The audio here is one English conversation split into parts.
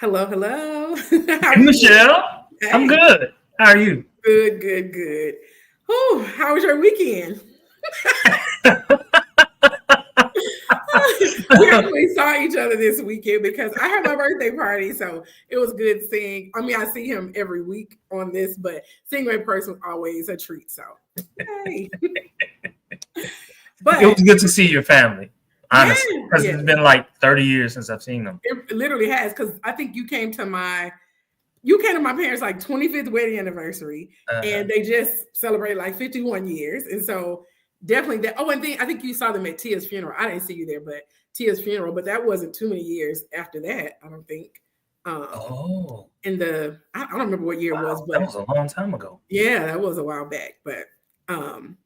Hello, hello. Hey, Michelle. I'm Hey, good. How are you? good, good, good. Whew, how was your weekend? We actually saw each other this weekend because I had my birthday party, so it was good seeing. I mean, I see him every week on this, but seeing him in person was always a treat. So, hey, It but was good to see your family, yeah, honestly, because yeah, it's been like 30 years since I've seen them. it literally has because I think you came to my parents' like 25th wedding anniversary, Uh-huh. and they just celebrated like 51 years. And so definitely that. Oh, and then I think you saw them at Tia's funeral. I didn't see you there, but Tia's funeral, but that wasn't too many years after that, I don't think. Um Oh, I don't remember what year it was, wow. That but was a long time ago. yeah, that was a while back. But um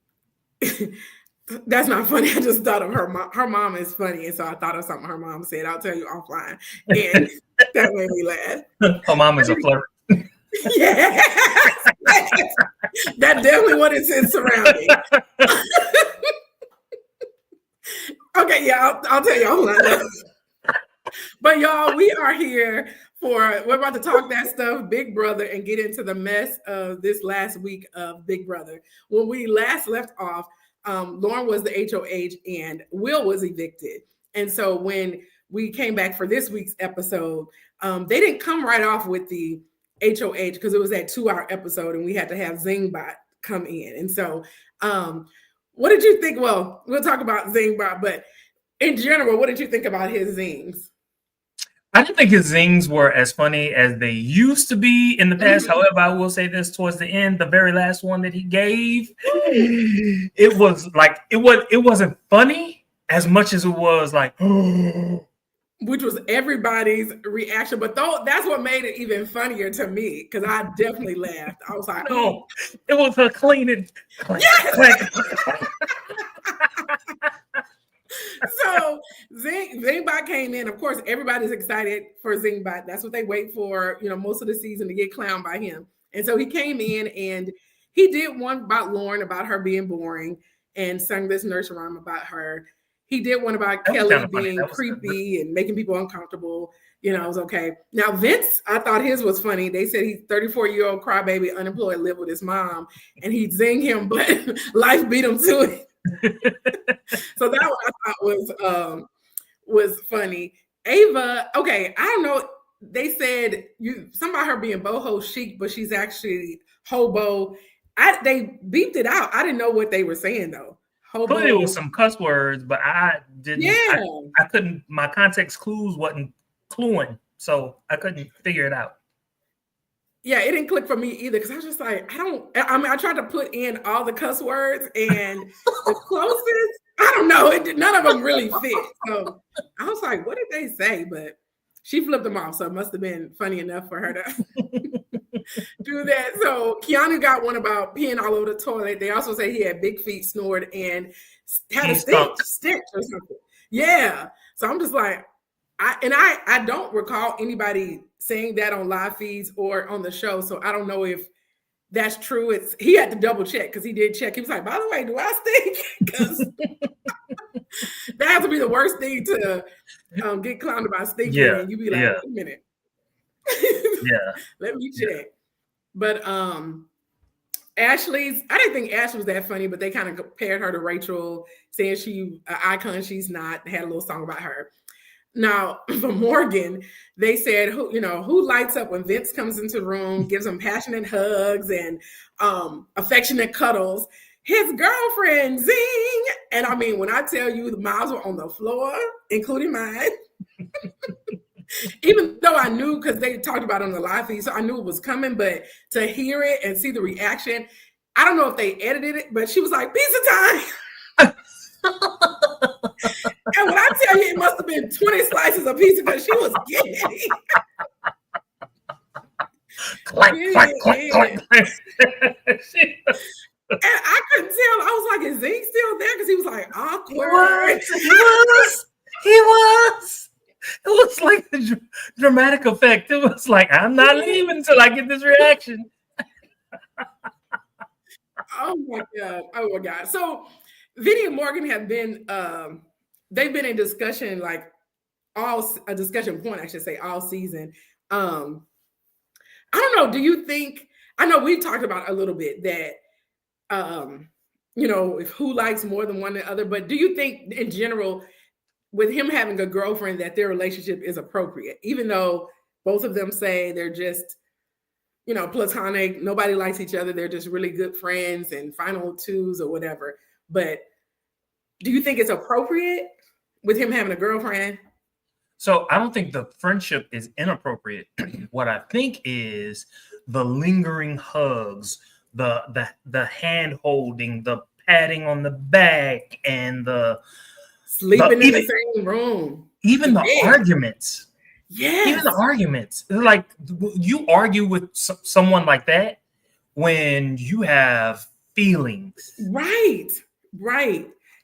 that's not funny. I just thought of her mom is funny, and so I thought of something her mom said. I'll tell you offline. And that made me laugh. Her mom is a flirt. Yes, yes. That definitely what it's in surrounding. Okay, yeah, I'll tell y'all later. But y'all, we are here we're about to talk that stuff, Big Brother, and get into the mess of this last week of Big Brother. When we last left off, Lauren was the HOH and Will was evicted. And so when we came back for this week's episode, they didn't come right off with the HOH because it was that 2 hour episode and we had to have Zingbot come in. And so, what did you think? Well, we'll talk about Zingbot, but in general, what did you think about his zings? I didn't think his zings were as funny as they used to be in the past. Mhm. However, I will say this towards the end, the very last one that he gave, it was like it wasn't funny as much as it was like Which was everybody's reaction. But though that's what made it even funnier to me because I definitely laughed. I was like, no, it was a cleaning clank, yes. clank. So Zingbot came in. Of course, everybody's excited for Zingbot. That's what they wait for, most of the season to get clowned by him. And so he came in and he did one about Lauren, about her being boring, and sung this nursery rhyme about her. He did one about That was kind Kelly of funny. being That was good. creepy and making people uncomfortable. It was okay. Now, Vince, I thought his was funny. They said he's 34-year-old crybaby, unemployed, live with his mom, and he'd zing him, but life beat him to it. So that one I thought was funny. Ava, okay, I don't know. They said something about her being boho chic, but she's actually hobo. They beeped it out. I didn't know what they were saying though. Clearly, it was Hobo. some cuss words, but I didn't. Yeah. I couldn't. My context clues wasn't cluing, so I couldn't figure it out. Yeah, it didn't click for me either because I was just like, I tried to put in all the cuss words and the closest, I don't know, none of them really fit. So I was like, what did they say? But she flipped them off, so it must have been funny enough for her to do that. So Keanu got one about peeing all over the toilet. They also say he had big feet, snored, and had a He stunk. stench or something. Yeah. So I'm just like, I don't recall anybody saying that on live feeds or on the show. So I don't know if that's true. He had to double check because he did check. He was like, by the way, do I stink? Because that has to be the worst thing to get clowned about stinking, Yeah, and you be like, yeah, wait a minute. yeah, Let me yeah. check. But Ashley's, I didn't think Ashley was that funny, but they kind of compared her to Rachel, saying she an icon, she's not. They had a little song about her. Now, for Morgan, they said, who lights up when Vince comes into the room, gives him passionate hugs and affectionate cuddles? His girlfriend, zing. And I mean, when I tell you the mouths were on the floor, including mine, even though I knew because they talked about it on the live feed, so I knew it was coming, but to hear it and see the reaction, I don't know if they edited it, but she was like, pizza time. And when I tell you it must have been 20 slices of pizza because she was giddy. Clank, clank, clank, clank, clank. And I couldn't tell. I was like, is Zeke still there? Because he was like awkward. He was. It was like a dramatic effect. It was like, I'm not leaving until I get this reaction. Oh my God. Oh my God. So Vinny and Morgan have been they've been in discussion, like a discussion point, I should say, all season I don't know. Do you think, I know we've talked about a little bit that, if who likes more than one than the other, but do you think in general, with him having a girlfriend, that their relationship is appropriate, even though both of them say they're just, platonic, nobody likes each other, they're just really good friends and final twos or whatever. But do you think it's appropriate with him having a girlfriend? So I don't think the friendship is inappropriate. What I think is the lingering hugs, the hand holding, the patting on the back, and the sleeping in the same room, even the arguments. Yes. Even the arguments. Like, you argue with someone like that when you have feelings. Right.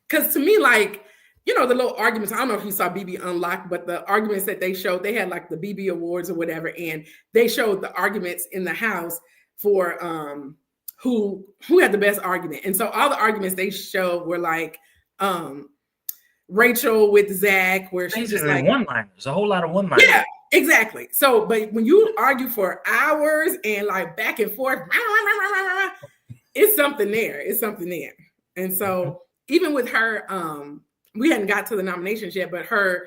Because to me, like, the little arguments, I don't know if you saw BB Unlocked, but the arguments that they showed, they had like the BB Awards or whatever, and they showed the arguments in the house for who had the best argument. And so all the arguments they showed were like Rachel with Zach, where she's just like one-liners, a whole lot of one-liners. Yeah, exactly. So, but when you argue for hours and like back and forth, it's something there. And so even with her, we hadn't got to the nominations yet, but her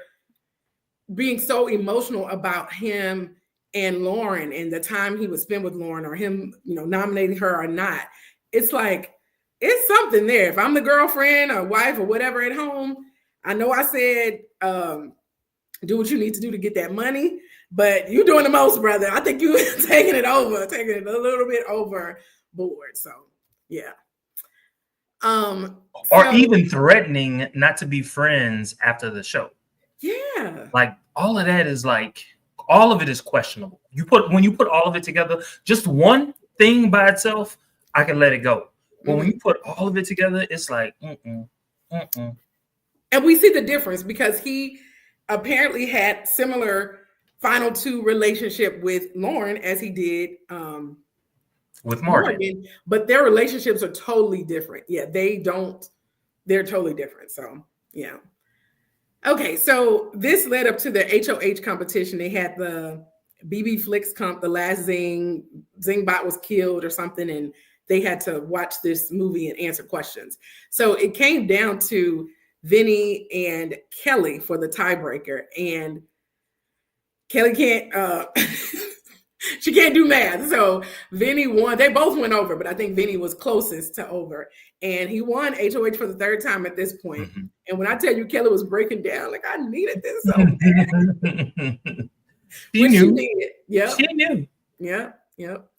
being so emotional about him and Lauren and the time he would spend with Lauren, or him, nominating her or not, it's like, it's something there. If I'm the girlfriend or wife or whatever at home, I know I said, do what you need to do to get that money, but you're doing the most, brother. I think you taking it a little bit overboard. So, yeah. Or even threatening not to be friends after the show. Yeah. Like, all of that is like, all of it is questionable. When you put all of it together, just one thing by itself, I can let it go. But when you put all of it together, it's like, And we see the difference because he apparently had similar final two relationship with Lauren as he did with Morgan, but their relationships are totally different. Yeah, they're totally different. So, yeah. Okay, so this led up to the HOH competition. They had the BB Flicks comp, the last Zingbot was killed or something, and they had to watch this movie and answer questions. So it came down to Vinny and Kelly for the tiebreaker, and Kelly can't she can't do math. So Vinny won. They both went over, but I think Vinny was closest to over. And he won HOH for the third time at this point. Mm-hmm. And when I tell you Kelly was breaking down, like, I needed this so bad. She knew. Yep. She knew. Yep.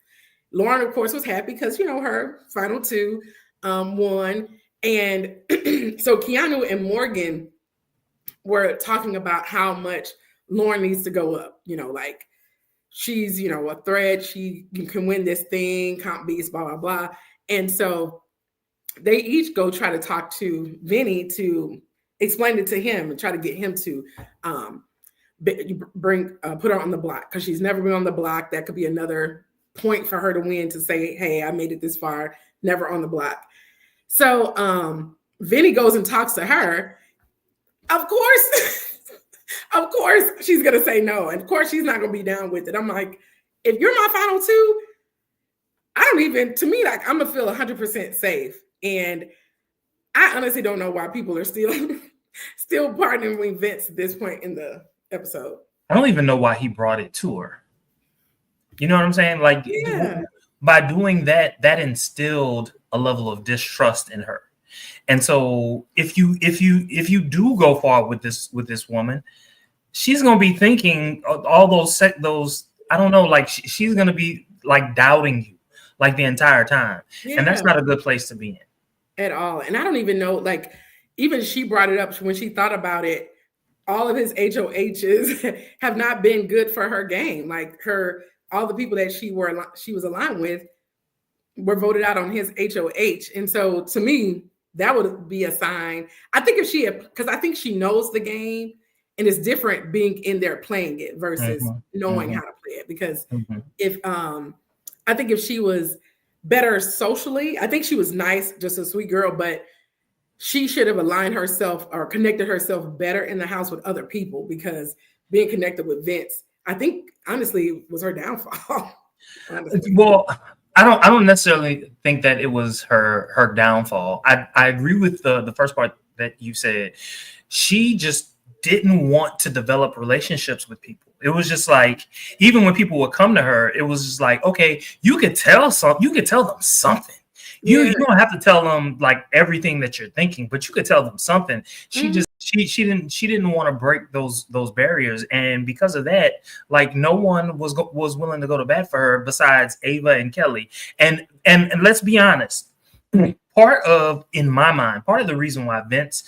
Lauren, of course, was happy because, her final two won. And so Keanu and Morgan were talking about how much Lauren needs to go up, like, she's, a threat. She can win this thing, comp beast, blah, blah, blah. And so they each go try to talk to Vinny to explain it to him and try to get him to put her on the block, because she's never been on the block. That could be another point for her to win, to say, hey, I made it this far, never on the block. So Vinny goes and talks to her. Of course, she's going to say no. And of course, she's not going to be down with it. I'm like, if you're my final two, to me, like, I'm going to feel 100% safe. And I honestly don't know why people are still partnering with Vince at this point in the episode. I don't even know why he brought it to her. You know what I'm saying? Like, by doing that, that instilled a level of distrust in her. And so if you do go far with this woman, she's gonna be thinking all those I don't know, like, she's gonna be like doubting you like the entire time, and that's not a good place to be in at all. And I don't even know, like, even she brought it up when she thought about it. All of his HOHs have not been good for her game. Like, all the people that she was aligned with were voted out on his HOH, and so to me, that would be a sign. I think because I think she knows the game, and it's different being in there playing it versus knowing how to play it. Because if I think if she was better socially, I think she was nice, just a sweet girl, but she should have aligned herself or connected herself better in the house with other people, because being connected with Vince, I think honestly was her downfall. Well, I don't necessarily think that it was her downfall. I agree with the first part that you said. She just didn't want to develop relationships with people. It was just like, even when people would come to her, it was just like, okay, you could tell them something. You don't have to tell them like everything that you're thinking, but you could tell them something. She just she didn't want to break those barriers, and because of that, like no one was willing to go to bat for her besides Ava and Kelly. And let's be honest, part of the reason why Vince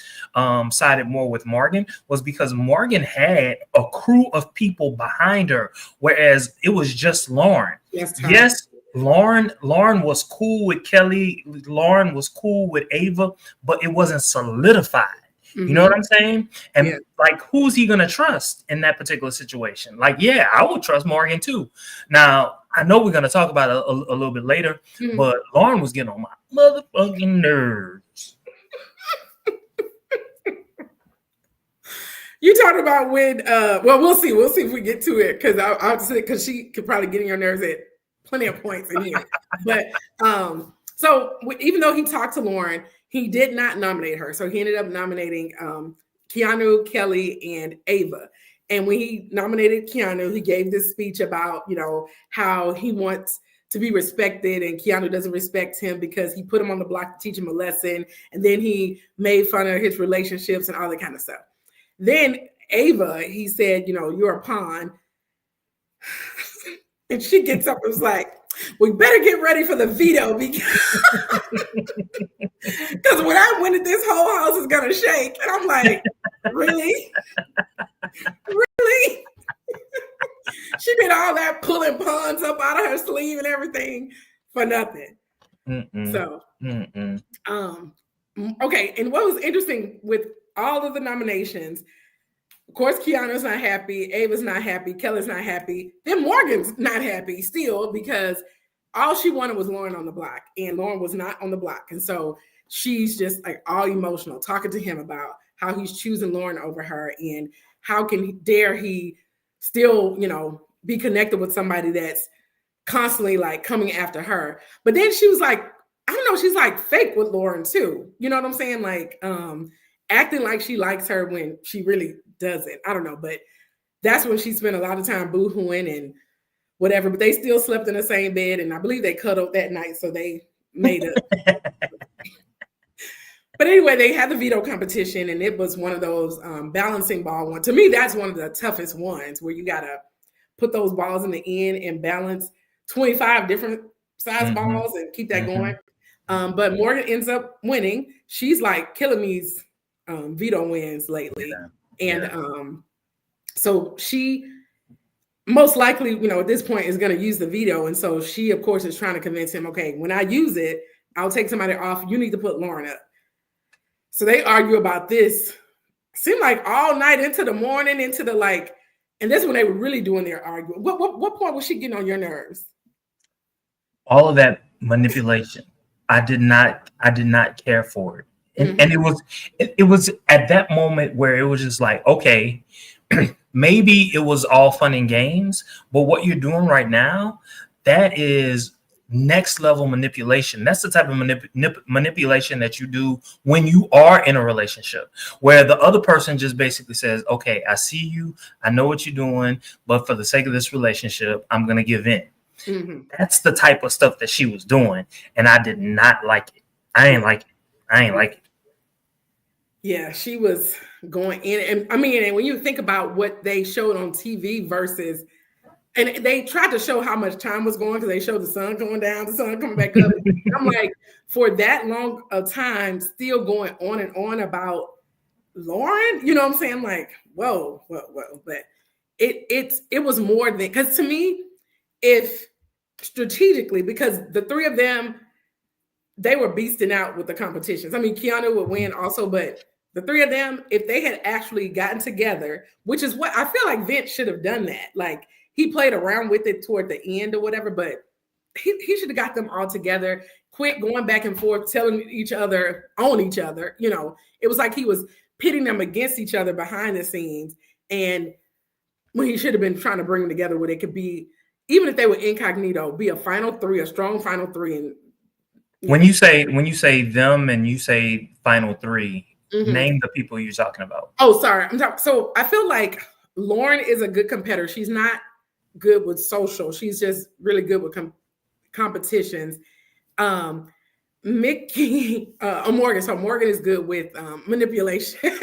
sided more with Morgan was because Morgan had a crew of people behind her, whereas it was just Lauren. Yes, Lauren was cool with Kelly. Lauren was cool with Ava, but it wasn't solidified. You know what I'm saying? And like, who's he gonna trust in that particular situation? Like, yeah, I would trust Morgan too. Now, I know we're gonna talk about it a little bit later, but Lauren was getting on my motherfucking nerves. You talked about when well, we'll see if we get to it, because I'll have to say, because she could probably get on your nerves at plenty of points in here. But so even though he talked to Lauren, he did not nominate her. So he ended up nominating Keanu, Kelly, and Ava. And when he nominated Keanu, he gave this speech about, you know, how he wants to be respected, and Keanu doesn't respect him because he put him on the block to teach him a lesson. And then he made fun of his relationships and all that kind of stuff. Then Ava, he said, you know, you're a pawn. And she gets up and was like, we better get ready for the veto, because when I win it, this whole house is going to shake. And I'm like, really? Really? She did all that pulling pawns up out of her sleeve and everything for nothing. So, okay. And what was interesting with all of the nominations, of course, Keanu's not happy, Ava's not happy, Kelly's not happy, then Morgan's not happy still, because all she wanted was Lauren on the block, and Lauren was not on the block. And so she's just like all emotional, talking to him about how he's choosing Lauren over her, and how dare he still, you know, be connected with somebody that's constantly like coming after her. But then she was like, I don't know, she's like fake with Lauren too. You know what I'm saying? Like acting like she likes her when she really doesn't. I don't know, but that's when she spent a lot of time boo-hooing and whatever. But they still slept in the same bed, and I believe they cuddled that night, so they made up. But anyway, they had the veto competition, and it was one of those balancing ball ones. To me, that's one of the toughest ones, where you gotta put those balls in the end and balance 25 different size balls and keep that going. But Morgan ends up winning. She's like killing these veto wins lately. And so she most likely, you know, at this point is going to use the veto. And so she, of course, is trying to convince him, okay, when I use it, I'll take somebody off. You need to put Lauren up. So they argue about this. Seemed like all night into the morning, into the like, and this is when they were really doing their argument. What point was she getting on your nerves? All of that manipulation. I did not care for it. And it was at that moment where it was just like, okay, maybe it was all fun and games, but what you're doing right now, that is next level manipulation. That's the type of manipulation that you do when you are in a relationship, where the other person just basically says, okay, I see you, I know what you're doing, but for the sake of this relationship, I'm going to give in. That's the type of stuff that she was doing, and I did not like it. I ain't like it. Yeah, she was going in. And I mean, and when you think about what they showed on TV versus, and they tried to show how much time was going, because they showed the sun going down, the sun coming back up. I'm like, for that long of time, still going on and on about Lauren, you know what I'm saying? Like, whoa. But it was more than, because to me, if strategically, because the three of them, they were beasting out with the competitions. I mean, Keanu would win also, but the three of them, if they had actually gotten together, which is what I feel like Vince should have done that. Like, he played around with it toward the end or whatever, but he should have got them all together, quit going back and forth, telling each other on each other. You know, it was like he was pitting them against each other behind the scenes. And when he should have been trying to bring them together where they could be, even if they were incognito, be a final three, a strong final three. And when you say them and you say final three, name the people you're talking about. Oh, sorry. So I feel like Lauren is a good competitor. She's not good with social. She's just really good with competitions. Mickey, Morgan. So Morgan is good with manipulation,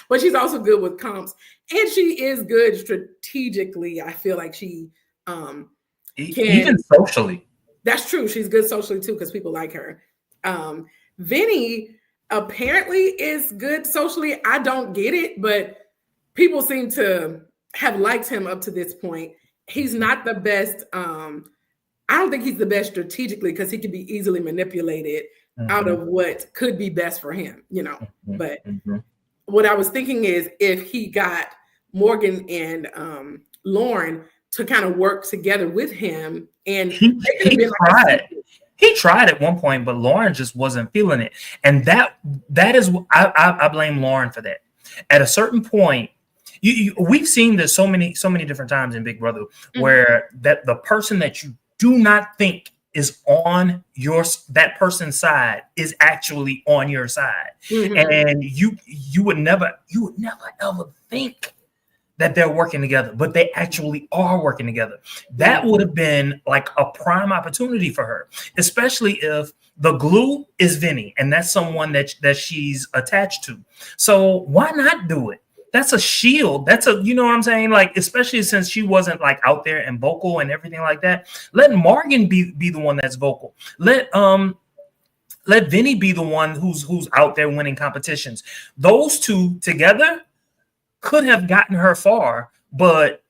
but she's also good with comps, and she is good strategically. I feel like she even socially. That's true. She's good socially too because people like her. Vinny apparently is good socially. I don't get it, but people seem to have liked him up to this point. He's not the best. I don't think he's the best strategically because he can be easily manipulated out of what could be best for him, you know. But what I was thinking is if he got Morgan and Lauren to kind of work together with him, and he tried. He tried at one point, but Lauren just wasn't feeling it, and that is I blame Lauren for that. At a certain point, we've seen this so many different times in Big Brother, where that the person that you do not think is on that person's side is actually on your side, and you would never ever think that they're working together, but they actually are working together. That would have been like a prime opportunity for her, especially if the glue is Vinny, and that's someone that she's attached to. So why not do it? That's a shield. That's you know what I'm saying? Like, especially since she wasn't like out there and vocal and everything like that. Let Morgan be the one that's vocal. Let Vinny be the one who's out there winning competitions. Those two together could have gotten her far, but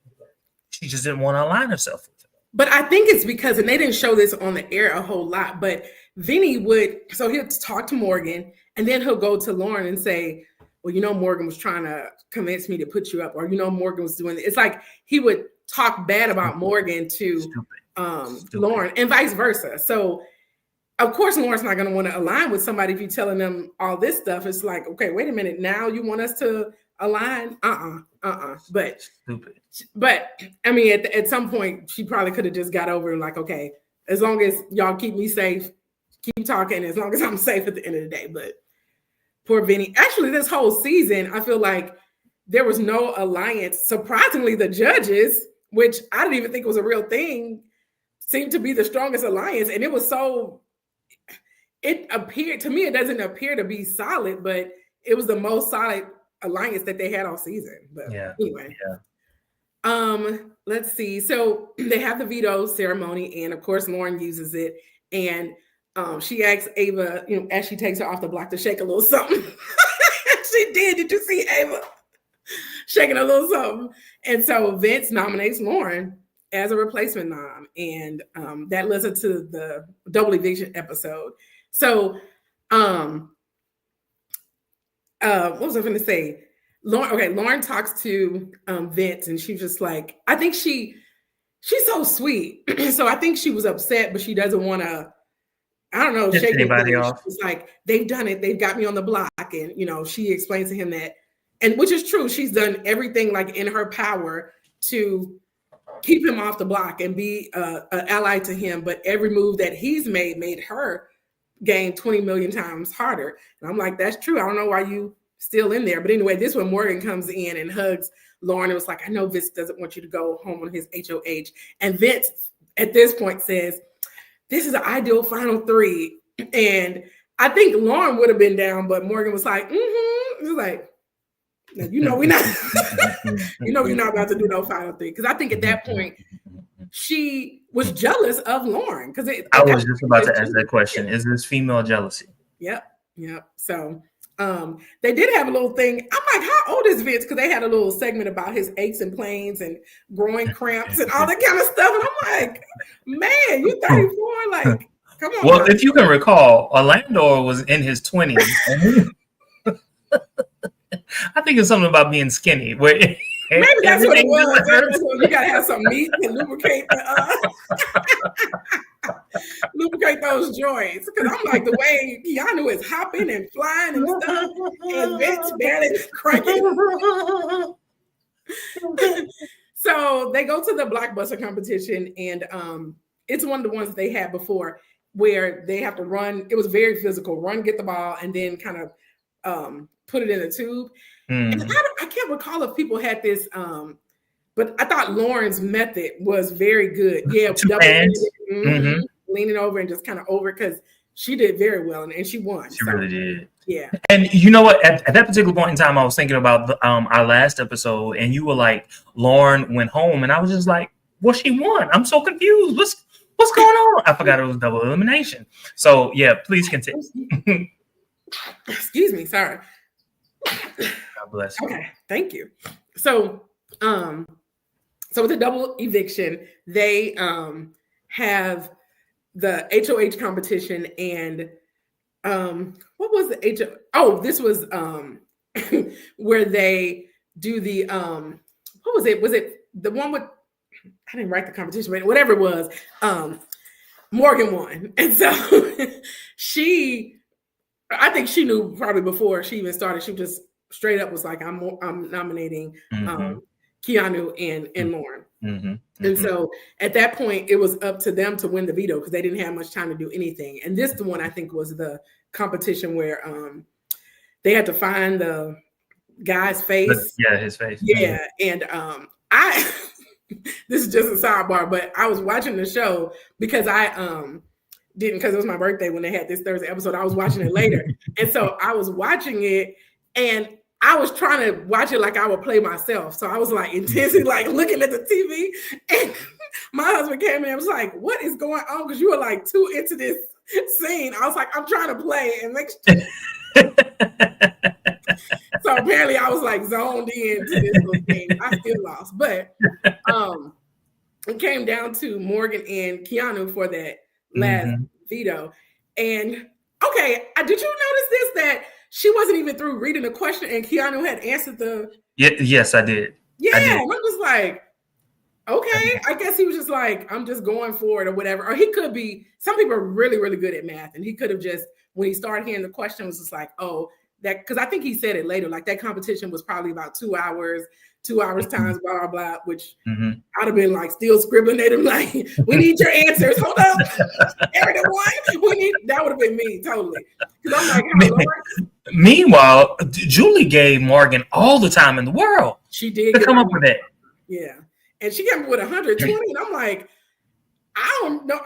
she just didn't want to align herself with it. But I think it's because, and they didn't show this on the air a whole lot, but Vinny he'll talk to Morgan, and then he'll go to Lauren and say, well, you know, Morgan was trying to convince me to put you up, or, you know, Morgan was doing it. It's like he would talk bad about Morgan to Lauren and vice versa. So of course, Lauren's not going to want to align with somebody if you're telling them all this stuff. It's like, okay, wait a minute. Now you want us to align? But stupid. But I mean, at some point, she probably could have just got over and like, okay, as long as y'all keep me safe, keep talking, as long as I'm safe at the end of the day. But poor Vinny. Actually, this whole season, I feel like there was no alliance. Surprisingly, the judges, which I didn't even think was a real thing, seemed to be the strongest alliance. And it was it appeared to me, it doesn't appear to be solid, but it was the most solid alliance that they had all season. But anyway. Let's see. So they have the veto ceremony, and of course, Lauren uses it. And she asks Ava, you know, as she takes her off the block, to shake a little something. She did. Did you see Ava shaking a little something? And so Vince nominates Lauren as a replacement nom, and that led us to the double eviction episode. So, what was I going to say? Lauren talks to Vince, and she's just like, I think she's so sweet. So I think she was upset, but she doesn't want to, I don't know, shake anybody off. She's like, they've done it. They've got me on the block. And, you know, she explains to him that, and which is true, she's done everything like in her power to keep him off the block and be an ally to him. But every move that he's made her game 20 million times harder. And I'm like, that's true. I don't know why you still in there. But anyway, this one, Morgan comes in and hugs Lauren. It was like, I know Vince doesn't want you to go home on his HOH. And Vince at this point says, this is an ideal final three. And I think Lauren would have been down, but Morgan was like, It was like, you know, we're not, we're not about to do no final three. Because I think at that point, she was jealous of Lauren. Because I was just about to ask that question. Is this female jealousy? Yep. So they did have a little thing. I'm like, how old is Vince? Because they had a little segment about his aches and pains and growing cramps and all that kind of stuff. And I'm like, man, you 34? Like, come on. Well, if you can recall, Orlando was in his 20s. I think it's something about being skinny. Where maybe that's what it was. You gotta have some meat to lubricate lubricate those joints. Because I'm like, the way Keanu is hopping and flying and stuff, and Vince barely cranking. So so they go to the blockbuster competition, and it's one of the ones they had before where they have to run. It was very physical. Run, get the ball, and then kind of put it in a tube. And I can't recall if people had this, but I thought Lauren's method was very good. Yeah, leaning over and just kind of over, because she did very well, and she won. She really did. Yeah. And you know what? At that particular point in time, I was thinking about our last episode, and you were like, Lauren went home, and I was just like, well, she won. I'm so confused. What's going on? I forgot it was double elimination. So yeah, please continue. Excuse me. Sorry. God bless you. Okay, thank you. So with the double eviction, they have the HOH competition, and what was the HOH? Oh, this was where they do the what was it? Was it the one with, I didn't write the competition, but whatever it was, Morgan won. And so I think she knew probably before she even started. She just straight up was like, I'm nominating Keanu and Lauren. And so at that point, it was up to them to win the veto, because they didn't have much time to do anything. And this, the one I think, was the competition where they had to find the guy's face. Yeah, his face. Yeah. And I this is just a sidebar, but I was watching the show because I didn't, because it was my birthday when they had this Thursday episode. I was watching it later. And so I was watching it, and I was trying to watch it like I would play myself. So I was like intensely like looking at the TV, and my husband came in and was like, what is going on? Because you were like too into this scene. I was like, I'm trying to play and make sure. So apparently I was like zoned in to this little thing. I still lost, but it came down to Morgan and Keanu for that last veto. And okay, did you notice this, that she wasn't even through reading the question and Keanu had answered the... Yes, I did. Yeah, and I'm just like, okay, I guess he was just like, I'm just going for it or whatever. Or he could be, some people are really, really good at math, and he could have just, when he started hearing the question, was just like, oh, that, because I think he said it later, like that competition was probably about 2 hours times blah blah blah, which I'd have been like still scribbling at him like, we need your answers, hold up, everyone, we need, that would have been me totally, because I'm like, how meanwhile, Julie gave Morgan all the time in the world. She did to come up with it. Yeah, and she came up with 120, and I'm like, I don't know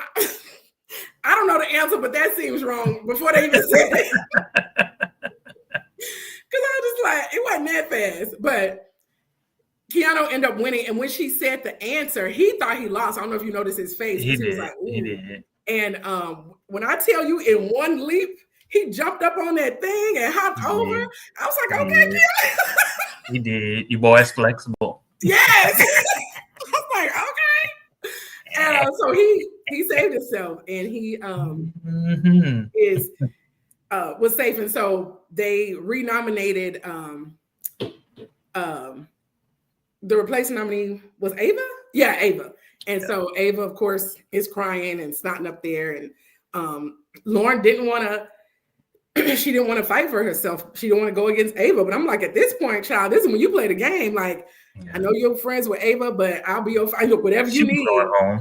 the answer, but that seems wrong before they even said it. Because I was just like, it wasn't that fast. But Keanu ended up winning. And when she said the answer, he thought he lost. I don't know if you noticed his face. He did. Was like, he did. And when I tell you, in one leap, he jumped up on that thing and hopped over. I was like, okay, Keanu. He did. Your boy's flexible. Yes. I was like, okay. And so he saved himself, and he was safe. And so they renominated the replacement nominee was Ava. Yeah, Ava. And so Ava, of course, is crying and snotting up there. And Lauren didn't want to. She didn't want to fight for herself. She didn't want to go against Ava. But I'm like, at this point, child, this is when you play the game. Like, I know you're friends with Ava, but I'll be your fight. Look, whatever you need.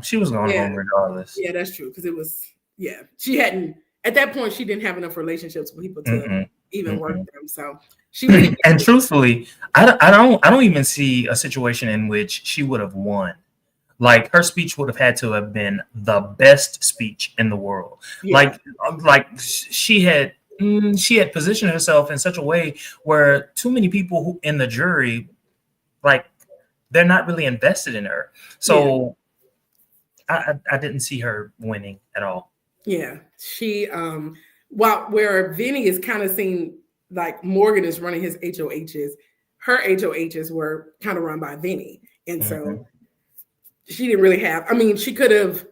She was going home regardless. Yeah, that's true. Because it was, she hadn't, at that point, she didn't have enough relationships with people to even work with them. So she was, and truthfully, I don't even see a situation in which she would have won. Like, her speech would have had to have been the best speech in the world. Yeah. Like she had positioned herself in such a way where too many people who in the jury, like, they're not really invested in her. So I didn't see her winning at all. Yeah, she where Vinny is kind of seen like Morgan is running his HOHs, her HOHs were kind of run by Vinny, and so she didn't really have. I mean, she could have.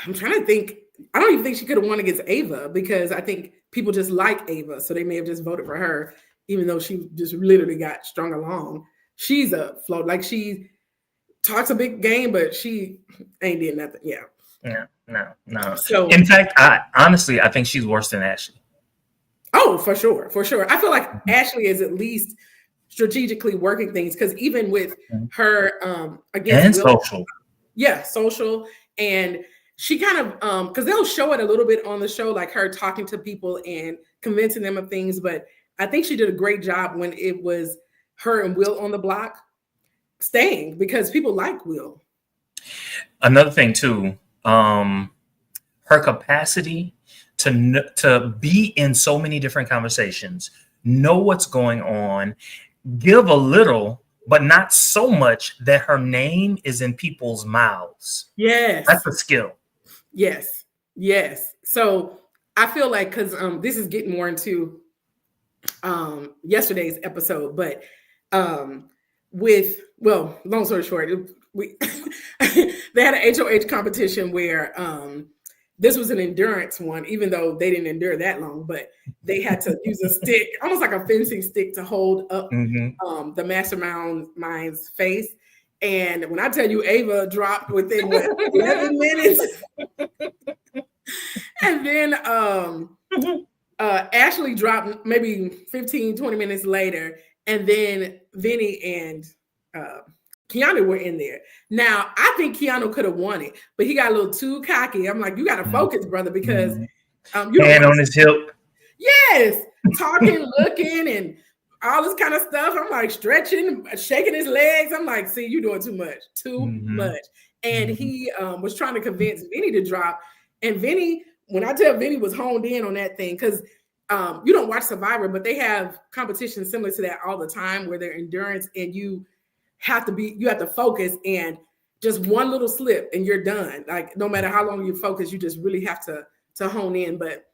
I'm trying to think. I don't even think she could have won against Ava, because I think people just like Ava, so they may have just voted for her, even though she just literally got strung along. She's a float, like she talks a big game, but she ain't did nothing. Yeah. No. So, in fact, I think she's worse than Ashley. Oh, for sure. I feel like Ashley is at least, strategically working things. Because even with her against and Will, social. Yeah, social. And she kind of because they'll show it a little bit on the show, like her talking to people and convincing them of things. But I think she did a great job when it was her and Will on the block staying, because people like Will. Another thing too, her capacity to be in so many different conversations, know what's going on, give a little, but not so much that her name is in people's mouths. Yes, That's a skill. yes, yes. So I feel like, because this is getting more into yesterday's episode, but long story short, we they had an HOH competition where this was an endurance one, even though they didn't endure that long, but they had to use a stick, almost like a fencing stick, to hold up the mastermind's face. And when I tell you, Ava dropped within 11 minutes. And then Ashley dropped maybe 15, 20 minutes later. And then Vinny and Keanu were in there. Now, I think Keanu could have won it, but he got a little too cocky. I'm like, you got to focus, brother, because you hand on his hip. Yes, talking, looking, and all this kind of stuff. I'm like stretching, shaking his legs. I'm like, see, you're doing too much. And he was trying to convince Vinny to drop. And Vinny, when I tell Vinny was honed in on that thing, because you don't watch Survivor, but they have competitions similar to that all the time, where they're endurance, and you have to focus, and just one little slip and you're done. Like, no matter how long you focus, you just really have to hone in. But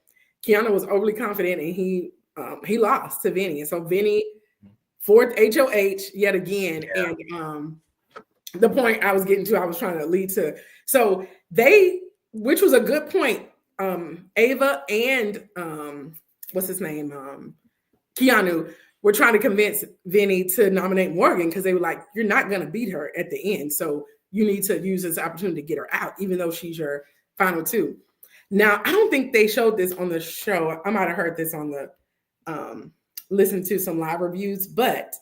Keanu was overly confident, and he lost to Vinny. And so Vinny, fourth HOH yet again. Yeah. And the point I was getting to, I was trying to lead to. So which was a good point, Ava and what's his name? Keanu were trying to convince Vinny to nominate Morgan, because they were like, you're not going to beat her at the end. So you need to use this opportunity to get her out, even though she's your final two. Now, I don't think they showed this on the show. I might have heard this on the listen to some live reviews, but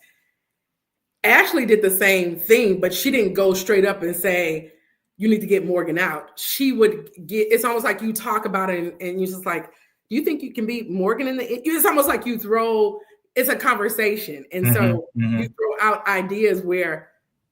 Ashley did the same thing, but she didn't go straight up and say, you need to get Morgan out. She would it's almost like you talk about it and you're just like, do you think you can beat Morgan in the end? It's almost like it's a conversation. And so you throw out ideas where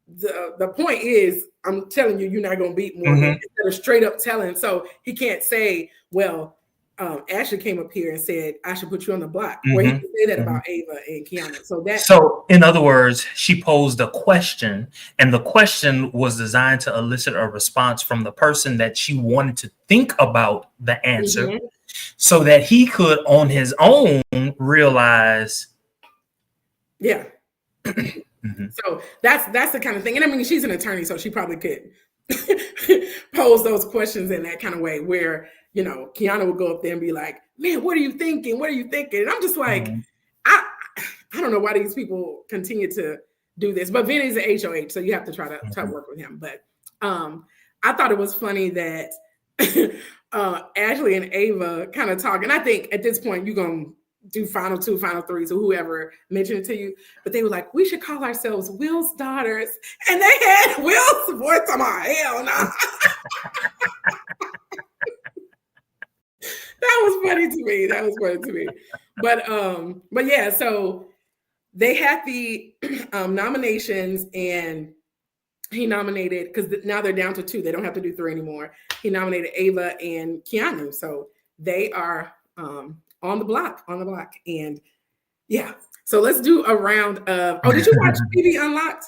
the point is, I'm telling you, you're not going to beat Morgan, instead of straight up telling. So he can't say, well, Ashley came up here and said, I should put you on the block. Where he can say that about Ava and Keanu. So in other words, she posed a question, and the question was designed to elicit a response from the person that she wanted to think about the answer, so that he could on his own realize. Yeah. So that's the kind of thing. And I mean, she's an attorney, so she probably could pose those questions in that kind of way, where, Keanu would go up there and be like, man, what are you thinking? What are you thinking? And I'm just like, I don't know why these people continue to do this, but Vinny's an HOH, so you have to try to work with him. But I thought it was funny that Ashley and Ava kind of talk. And I think at this point, you're going to do final two, final threes, or whoever mentioned it to you. But they were like, we should call ourselves Will's daughters. And they had Will's voice. I'm like, hell no. That was funny to me. But yeah, so they had the nominations, and he nominated, because now they're down to two. They don't have to do three anymore. He nominated Ava and Keanu. So they are on the block. And yeah, so let's do a round of, did you watch BB Unlocked?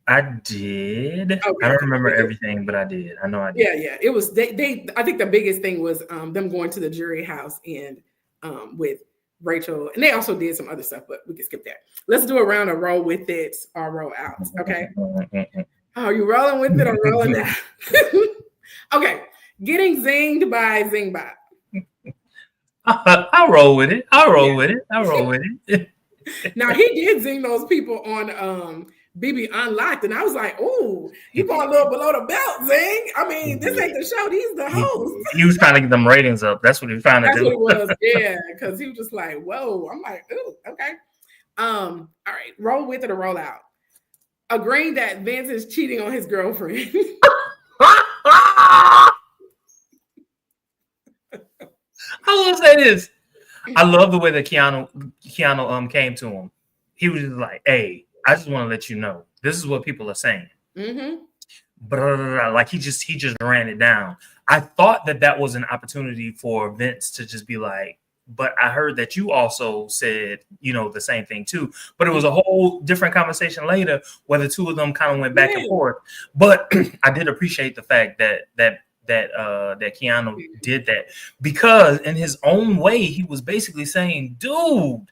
I did. Okay. I don't remember everything, but I did. I know I did. Yeah. It was, I think the biggest thing was them going to the jury house and with Rachel, and they also did some other stuff, but we can skip that. Let's do a round of roll with it or roll out. Okay. Oh, you rolling with it or rolling out? Okay. Getting zinged by Zingbot. I'll roll with it. I'll roll with it. Now, he did zing those people on BB Unlocked, and I was like, "Oh, you going a little below the belt, Zing." I mean, this ain't the show; he's the host. He was trying to get them ratings up. That's what he was trying to do. That's what it was, yeah. Because he was just like, "Whoa!" I'm like, "Ooh, okay." All right, roll with it or roll out. Agreeing that Vince is cheating on his girlfriend. I will say this. I love the way that Keanu came to him. He was just like, "Hey, I just want to let you know this is what people are saying." Mm-hmm. Like he just ran it down. I thought that was an opportunity for Vince to just be like, "But I heard that you also said, the same thing too." But it was a whole different conversation later where the two of them kind of went back and forth. But I did appreciate the fact that Keanu did that, because in his own way he was basically saying, dude,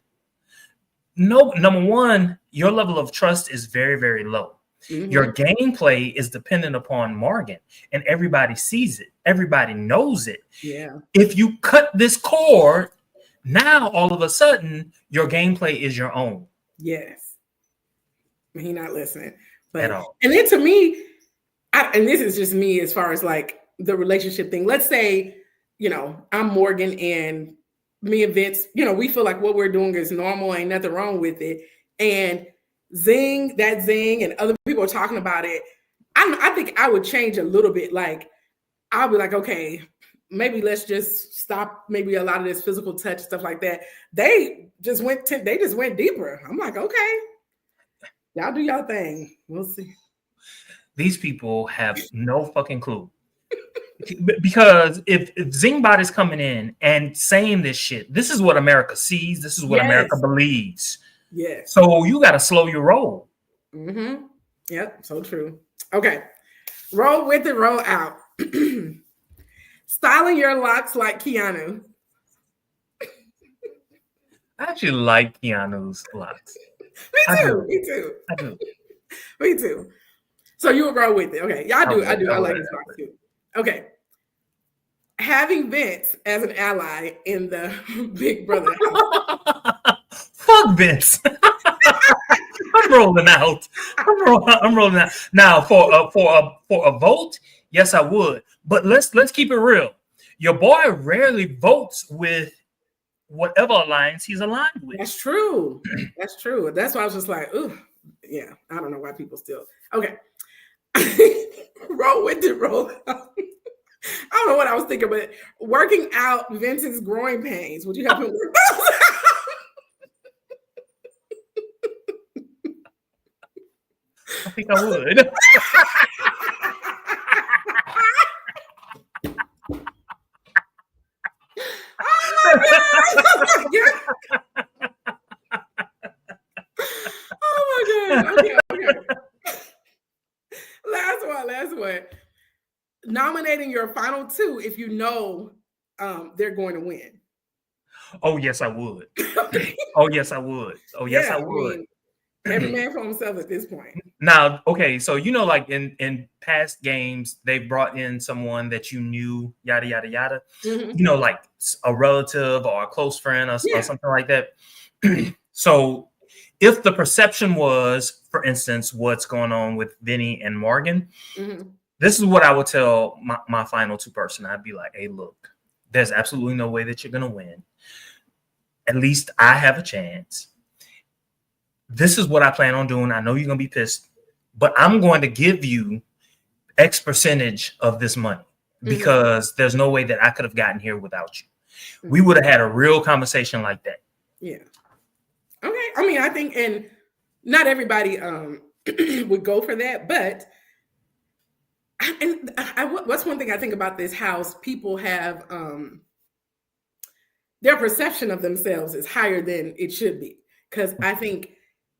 no, number one, your level of trust is very, very low. Mm-hmm. Your gameplay is dependent upon Morgan, and everybody sees it, everybody knows it. Yeah. If you cut this cord, now all of a sudden your gameplay is your own. Yes. He not listening. But at all. And then to me, and this is just me as far as like the relationship thing. Let's say, I'm Morgan and me and Vince, we feel like what we're doing is normal, ain't nothing wrong with it. And Zing and other people are talking about it. I think I would change a little bit. Like, I'll be like, okay, maybe let's just stop maybe a lot of this physical touch, stuff like that. They just went deeper. I'm like, okay, y'all do y'all thing. We'll see. These people have no fucking clue. Because if Zingbot is coming in and saying this shit, this is what America sees. This is what America believes. Yes. So you got to slow your roll. Mm-hmm. Yep. So true. Okay. Roll with it, roll out. Styling your locks like Keanu. I actually like Keanu's locks. Me too. I do. Me too. So you would roll with it. Okay. Yeah, I do. I like his locks too. Okay. Having Vince as an ally in the Big Brother house. Fuck Vince. I'm rolling out. I'm rolling out. Now for a vote, yes, I would. But let's keep it real. Your boy rarely votes with whatever alliance he's aligned with. That's true. That's true. That's why I was just like, ooh, yeah. I don't know why people still. Okay. Roll with it, roll out. I don't know what I was thinking, but working out Vince's growing pains. Would you help him work those out? I think I would. Oh my God. Okay. Last one. Nominating your final two if you know they're going to win. Oh, yes, I would. Oh, yes, I would. Oh, yes, I would. Every man for himself at this point. Now, okay, so like in past games, they brought in someone that you knew, yada yada yada. Mm-hmm. Like a relative or a close friend or something like that. So, if the perception was, for instance, what's going on with Vinny and Morgan, mm-hmm. This is what I would tell my final two person. I'd be like, hey, look, there's absolutely no way that you're gonna win. At least I have a chance. This is what I plan on doing. I know you're going to be pissed, but I'm going to give you X percentage of this money because there's no way that I could have gotten here without you. Mm-hmm. We would have had a real conversation like that. Yeah. Okay. I mean, I think, and not everybody would go for that, but what's one thing I think about this house? People have their perception of themselves is higher than it should be. Because I think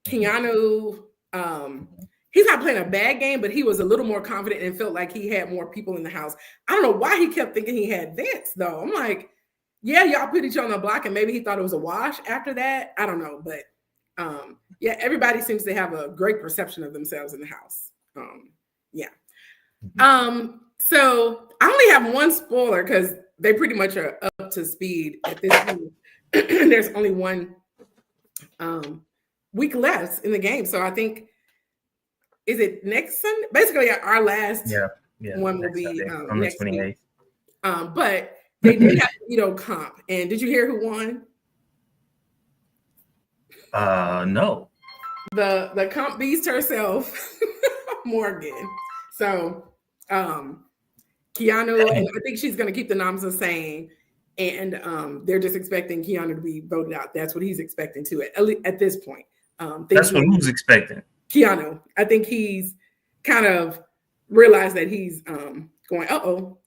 Keanu, he's not playing a bad game, but he was a little more confident and felt like he had more people in the house. I don't know why he kept thinking he had Vince, though. I'm like, yeah, y'all put each other on the block, and maybe he thought it was a wash after that. I don't know, but yeah, everybody seems to have a great perception of themselves in the house. Yeah. So I only have one spoiler because they pretty much are up to speed at this point. There's only one week left in the game. So I think, is it next Sunday? Basically, our last one will be on the 28th. But they did have comp. And did you hear who won? No. The comp beast herself, Morgan. So, Keanu, and I think she's going to keep the noms the same. And they're just expecting Keanu to be voted out. That's what he's expecting to at this point. That's what who's expecting. Keanu. I think he's kind of realized that he's going, oh.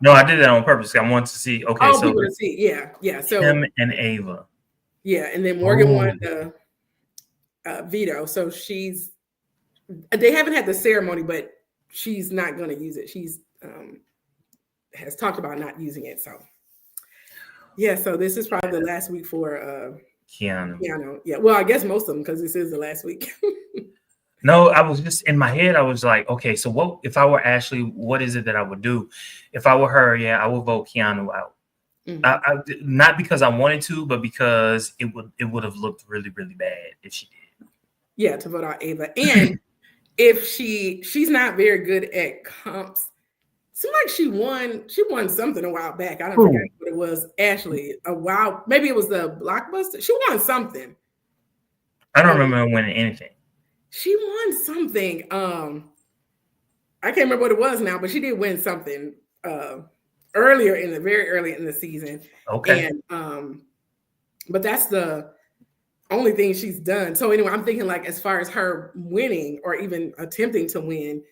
No, I did that on purpose. I wanted to see. Okay, so people to see. Yeah. So him and Ava. Yeah, and then Morgan won the veto. So they haven't had the ceremony, but she's not going to use it. She's has talked about not using it. So yeah, so this is probably the last week for Keanu. Yeah, well, I guess most of them, because this is the last week. No, I was just in my head. I was like, okay, so what if I were Ashley? What is it that I would do? If I were her, yeah, I would vote Keanu out. Mm-hmm. I not because I wanted to, but because it would have looked really, really bad if she did. Yeah, to vote out Ava, and if she's not very good at comps. Seemed like she won something a while back. I don't forget what it was. Ashley, maybe it was the Blockbuster. She won something. I don't remember winning anything. She won something. I can't remember what it was now, but she did win something very early in the season. Okay. And but that's the only thing she's done. So anyway, I'm thinking, like, as far as her winning or even attempting to win,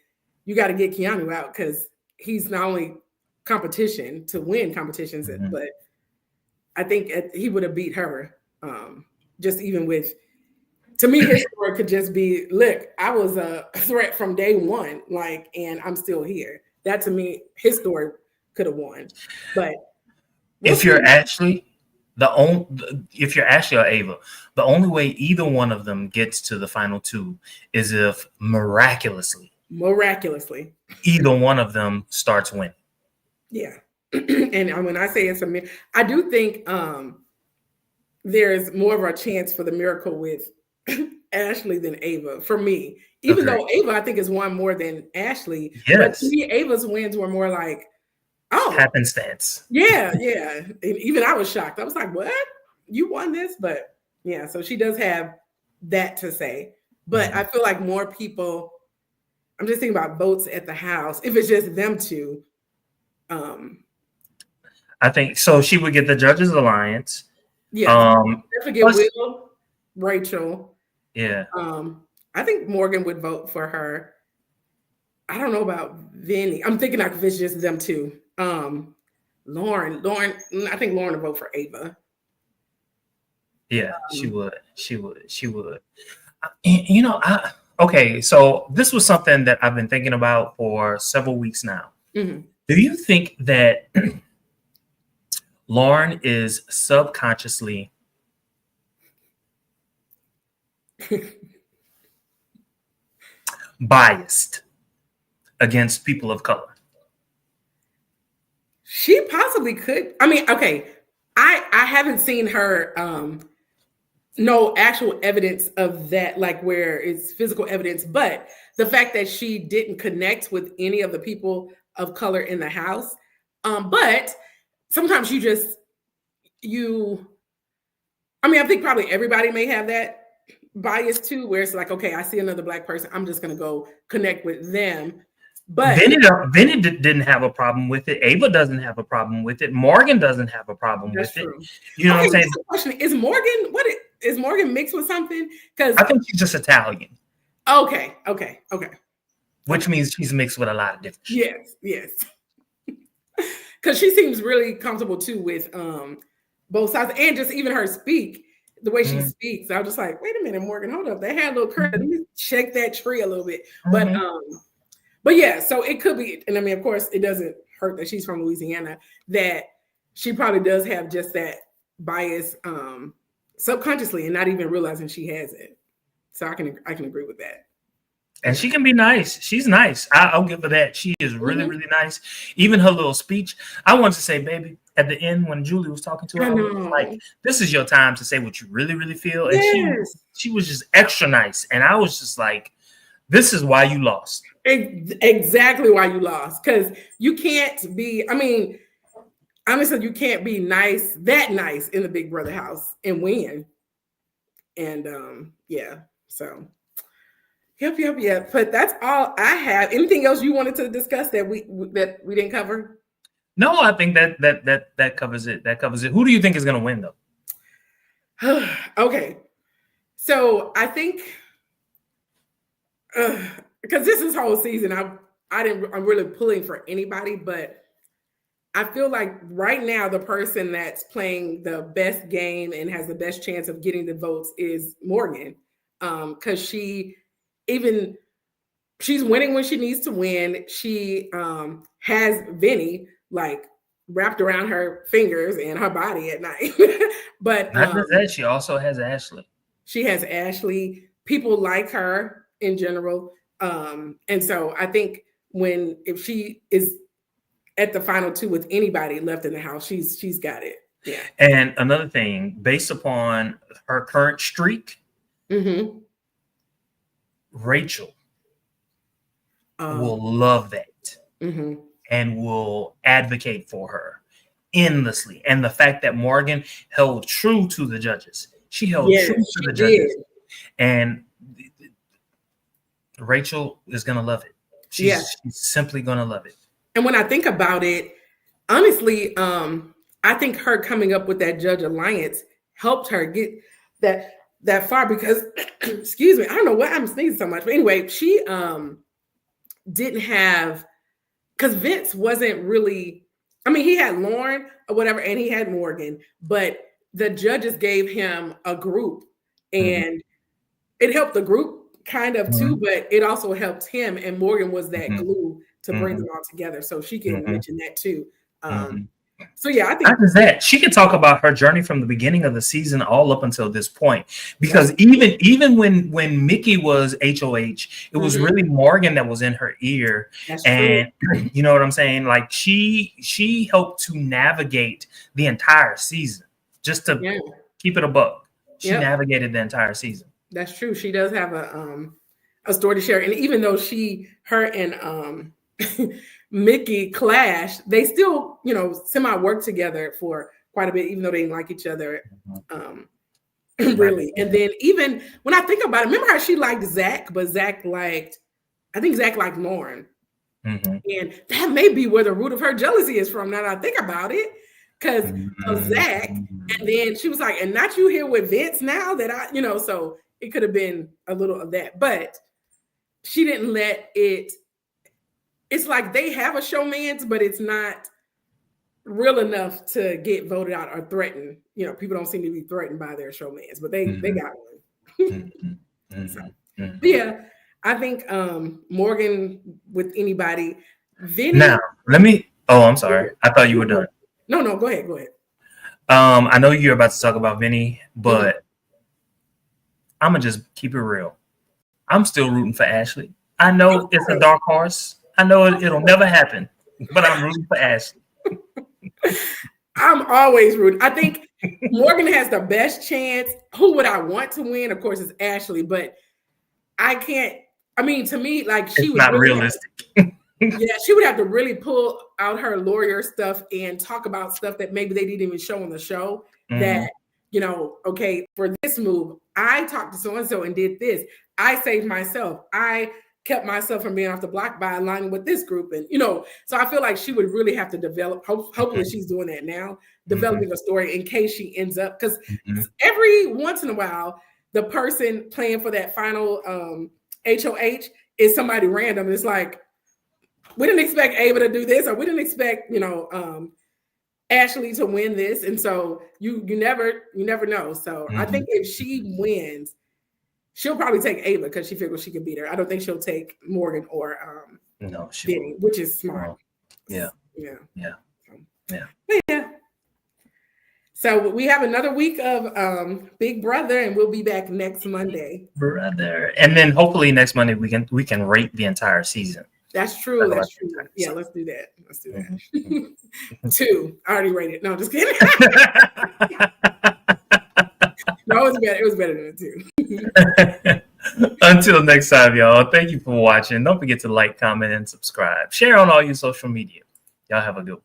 you got to get Keanu out, because he's not only competition to win competitions, mm-hmm. but I think he would have beat her. Just even with, to me, his story could just be, look, I was a threat from day one, like, and I'm still here. That, to me, his story could have won. But if you're Ashley or Ava, the only way either one of them gets to the final two is if miraculously either one of them starts winning. Yeah. And when I say it's I do think there's more of a chance for the miracle with Ashley than Ava, for me. Even though Ava, I think, has won more than Ashley. Yes. But to me, Ava's wins were more like, happenstance. Yeah. And even I was shocked. I was like, what? You won this? But yeah, so she does have that to say. But I feel like more people, I'm just thinking about votes at the House. If it's just them two, I think so. She would get the Judges Alliance. Yeah, definitely get Will, Rachel. Yeah. I think Morgan would vote for her. I don't know about Vinny. I'm thinking if it's just them two. Lauren. I think Lauren would vote for Ava. Yeah, she would. You know, okay, so this was something that I've been thinking about for several weeks now. Mm-hmm. Do you think that Lauren is subconsciously biased against people of color? She possibly could. I mean, okay, I haven't seen her no actual evidence of that, like where it's physical evidence, but the fact that she didn't connect with any of the people of color in the House. But sometimes I think probably everybody may have that bias too, where it's like, okay, I see another Black person, I'm just going to go connect with them. But Vinny didn't have a problem with it. Ava doesn't have a problem with it. Morgan doesn't have a problem with it. You know what I'm saying? Question is Morgan mixed with something? Because I think she's just Italian. Okay. Which means she's mixed with a lot of different shit. Yes. Because she seems really comfortable too with both sides, and just even her the way she speaks. I was just like, wait a minute, Morgan, hold up. That had a little curve. Let me shake that tree a little bit. But yeah, so it could be, and I mean, of course, it doesn't hurt that she's from Louisiana, that she probably does have just that bias subconsciously and not even realizing she has it. So I can agree with that. And she can be nice. She's nice. I'll give her that. She is really, really nice. Even her little speech. I wanted to say, baby, at the end when Julie was talking to her, I was like, this is your time to say what you really, really feel. And she was just extra nice. And I was just like, this is why you lost. Exactly why you lost. Because you can't be, I mean, honestly, you can't be that nice in the Big Brother house and win. And yeah, so yep. But that's all I have. Anything else you wanted to discuss that we didn't cover? No, I think that covers it. That covers it. Who do you think is going to win though? Okay, so I think because this whole season, I'm really pulling for anybody, but I feel like right now the person that's playing the best game and has the best chance of getting the votes is Morgan, because she's winning when she needs to win. She has Vinny like wrapped around her fingers and her body at night. But not just that, she also has Ashley. She has Ashley. People like her in general. And so I think if she is at the final two with anybody left in the house, she's got it. Yeah. And another thing, based upon her current streak, Rachel will love that and will advocate for her endlessly. And the fact that Morgan held true to the judges, she held true to the judges, and Rachel is gonna love it. She's simply gonna love it. And when I think about it, honestly, I think her coming up with that judge alliance helped her get that far because, excuse me, I don't know what I'm sneezing so much, but anyway, she didn't have, because Vince wasn't really, I mean, he had Lauren or whatever, and he had Morgan, but the judges gave him a group, and it helped the group kind of too, but it also helped him, and Morgan was that glue to bring them all together. So she can mention that too. So yeah, I think not just that, she can talk about her journey from the beginning of the season all up until this point. Because even when Mickey was HOH, it was really Morgan that was in her ear. That's and true. You know what I'm saying? Like she helped to navigate the entire season. Just to keep it a buck. She navigated the entire season. That's true. She does have a story to share. And even though her and Mickey clashed, they still, semi worked together for quite a bit, even though they didn't like each other. Really. And then even when I think about it, remember how she liked Zach, but Zach liked Lauren. And that may be where the root of her jealousy is from, now that I think about it. Because of Zach. And then she was like, and not you here with Vince now that so it could have been a little of that. But she didn't let it. It's like they have a showmance, but it's not real enough to get voted out or threatened. People don't seem to be threatened by their showmance, but they got one. Yeah, I think Morgan with anybody. Vinny. Now, let me. Oh, I'm sorry. I thought you were done. No, go ahead. I know you're about to talk about Vinny, but I'm gonna just keep it real. I'm still rooting for Ashley. I know it's a dark horse. I know it'll never happen, but I'm rooting for Ashley. I'm always rooting. I think Morgan has the best chance. Who would I want to win? Of course, it's Ashley, but I can't. I mean, to me, like she was not realistic. She would have to really pull out her lawyer stuff and talk about stuff that maybe they didn't even show on the show. That okay, for this move, I talked to so and so and did this. I saved myself. I kept myself from being off the block by aligning with this group. And, so I feel like she would really have to develop, hopefully she's doing that now, developing a story in case she ends up, because every once in a while, the person playing for that final HOH is somebody random. It's like, we didn't expect Ava to do this, or we didn't expect, Ashley to win this. And so you never know. So I think if she wins, she'll probably take Ava because she figures she can beat her. I don't think she'll take Morgan or Vinny, which is smart. Yeah. So we have another week of Big Brother, and we'll be back next Monday. Brother, and then hopefully next Monday we can rate the entire season. That's true. Yeah, let's do that. 2. I already rated. No, just kidding. No, it was better than 2. Until next time, y'all. Thank you for watching. Don't forget to like, comment, and subscribe. Share on all your social media. Y'all have a good one.